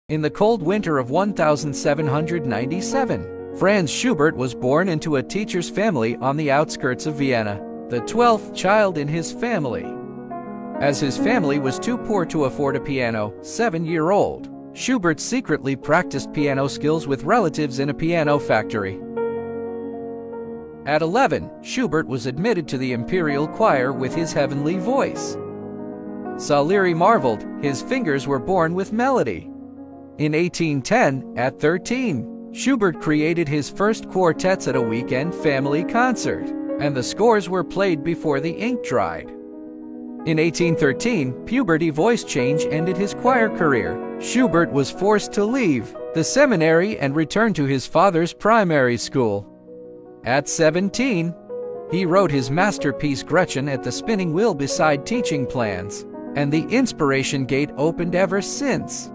In the cold winter of 1797, Franz Schubert was born into a teacher's family on the outskirts of Vienna, the 12th child in his family. As his family was too poor to afford a piano, 7-year-old Schubert secretly practiced piano skills with relatives in a piano factory. At 11, Schubert was admitted to the imperial choir with his heavenly voice. Salieri marveled, his fingers were born with melody. In 1810, at 13, Schubert created his first quartets at a weekend family concert, and the scores were played before the ink dried. In 1813, puberty voice change ended his choir career. Schubert was forced to leave the seminary and return to his father's primary school. At 17, he wrote his masterpiece Gretchen at the spinning wheel beside teaching plans, and the inspiration gate opened ever since.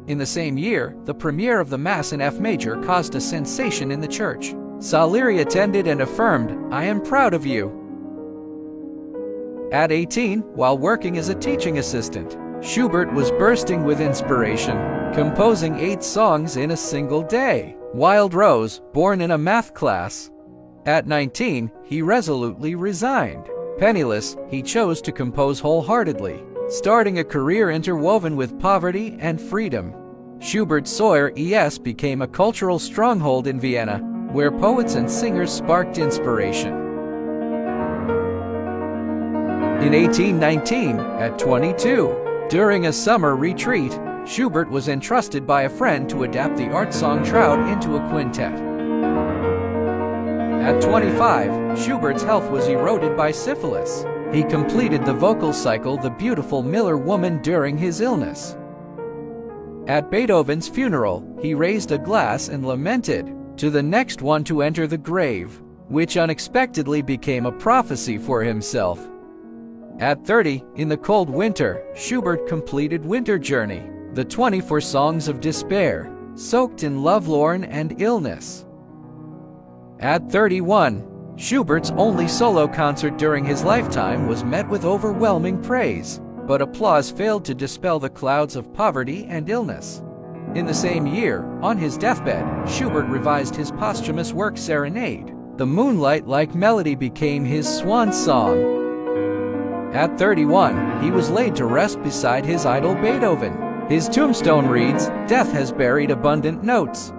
In the same year, the premiere of the Mass in F major caused a sensation in the church. Salieri attended and affirmed, "I am proud of you." At 18, while working as a teaching assistant, Schubert was bursting with inspiration, composing 8 songs in a single day. Wild Rose, born in a math class. At 19, he resolutely resigned. Penniless, he chose to compose wholeheartedly, starting a career interwoven with poverty and freedom. Schubert's Säuer es became a cultural stronghold in Vienna, where poets and singers sparked inspiration. In 1819, at 22, during a summer retreat, Schubert was entrusted by a friend to adapt the art song Traut into a quintet. At 25, Schubert's health was eroded by syphilis. He completed the vocal cycle The Beautiful Miller Woman during his illness. At Beethoven's funeral, he raised a glass and lamented, "To the next one to enter the grave," which unexpectedly became a prophecy for himself. At 30, in the cold winter, Schubert completed Winter Journey, the 24 songs of despair, soaked in lovelorn and illness. At 31, Schubert's only solo concert during his lifetime was met with overwhelming praise, but applause failed to dispel the clouds of poverty and illness. In the same year, on his deathbed, Schubert revised his posthumous work Serenade. The moonlight-like melody became his swan song. At 31, he was laid to rest beside his idol Beethoven. His tombstone reads, "Death has buried abundant notes,